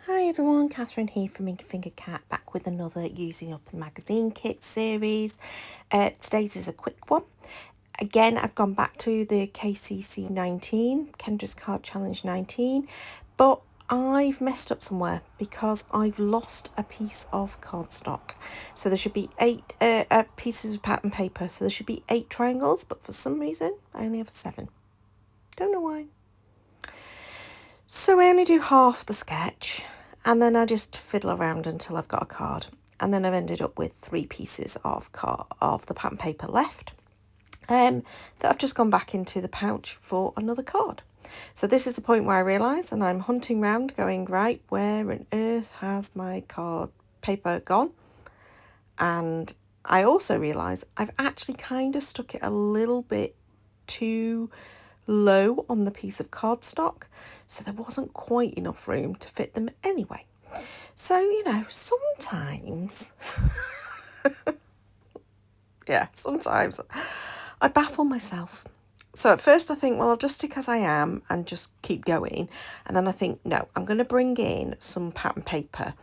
Hi everyone, Catherine here from Ink Finger Cat, back with another Using Up the Magazine Kit series. Today's is a quick one. Again, I've gone back to the KCC19, Kendra's Card Challenge 19, but I've messed up somewhere because I've lost a piece of cardstock. So there should be 8 pieces of pattern paper, so there should be 8 triangles, but for some reason I only have 7. Don't know why. So I only do half the sketch, and then I just fiddle around until I've got a card. And then I've ended up with 3 pieces of the pattern paper left that I've just gone back into the pouch for another card. So this is the point where I realise, and I'm hunting round going, right, where on earth has my card paper gone? And I also realise I've actually kind of stuck it a little bit too low on the piece of cardstock, so there wasn't quite enough room to fit them anyway. So, you know, sometimes, sometimes I baffle myself. So at first I think, well, I'll just stick as I am and just keep going. And then I think, no, I'm going to bring in some pattern paper.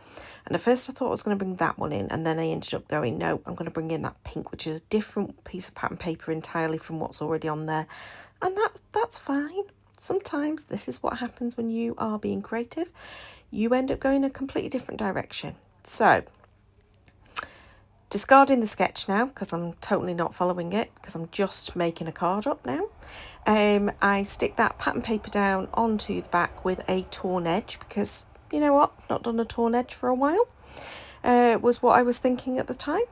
And at first I thought I was going to bring that one in, and then I ended up going, no, I'm going to bring in that pink, which is a different piece of pattern paper entirely from what's already on there. And that's fine. Sometimes this is what happens when you are being creative. You end up going a completely different direction. So, discarding the sketch now, because I'm totally not following it, because I'm just making a card up now. I stick that pattern paper down onto the back with a torn edge, because, you know what, I've not done a torn edge for a while, was what I was thinking at the time.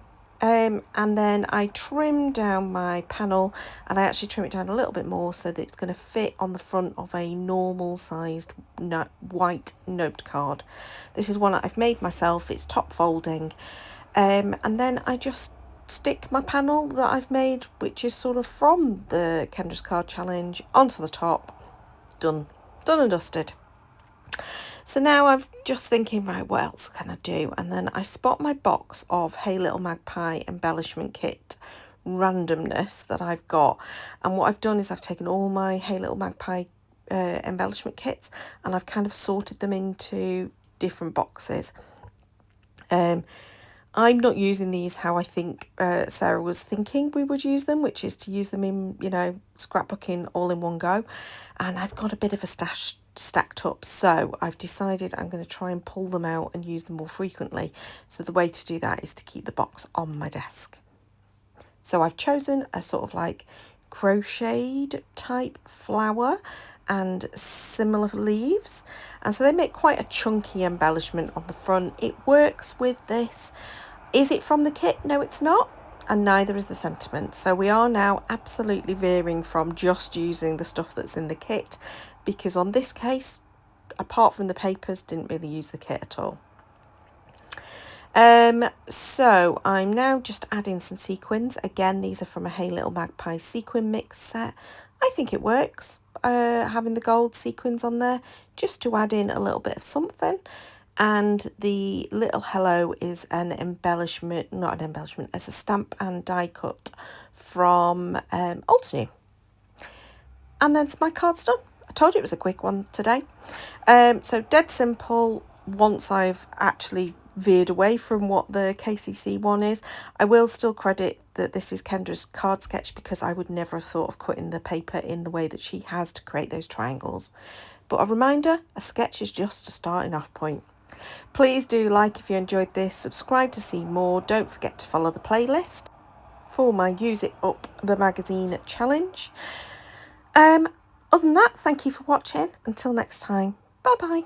And then I trim down my panel, and I actually trim it down a little bit more so that it's going to fit on the front of a normal sized white note card. This is one that I've made myself. It's top folding. And then I just stick my panel that I've made, which is sort of from the Kendra's Card Challenge, onto the top. Done and dusted. So now I'm just thinking, right, what else can I do? And then I spot my box of Hey Little Magpie embellishment kit randomness that I've got. And what I've done is I've taken all my Hey Little Magpie embellishment kits, and I've kind of sorted them into different boxes. I'm not using these how I think Sarah was thinking we would use them, which is to use them in, you know, scrapbooking all in one go. And I've got a bit of a stash stacked up, so I've decided I'm going to try and pull them out and use them more frequently. So the way to do that is to keep the box on my desk. So I've chosen a sort of like crocheted type flower and similar leaves, and so they make quite a chunky embellishment on the front. It works with this. Is it from the kit? No, it's not, and neither is the sentiment. So we are now absolutely veering from just using the stuff that's in the kit, because on this case, apart from the papers, didn't really use the kit at all. So I'm now just adding some sequins. Again, these are from a Hey Little Magpie sequin mix set. I think it works, having the gold sequins on there, just to add in a little bit of something. And the little hello is an embellishment, not an embellishment, it's a stamp and die cut from Old New. And then my card's done. I told you it was a quick one today. So dead simple. Once I've actually veered away from what the KCC one is, I will still credit that this is Kendra's card sketch, because I would never have thought of cutting the paper in the way that she has to create those triangles. But a reminder, a sketch is just a starting off point. Please do like if you enjoyed this, subscribe to see more. Don't forget to follow the playlist for my Use It Up the Magazine challenge. Other than that, thank you for watching. Until next time, bye bye.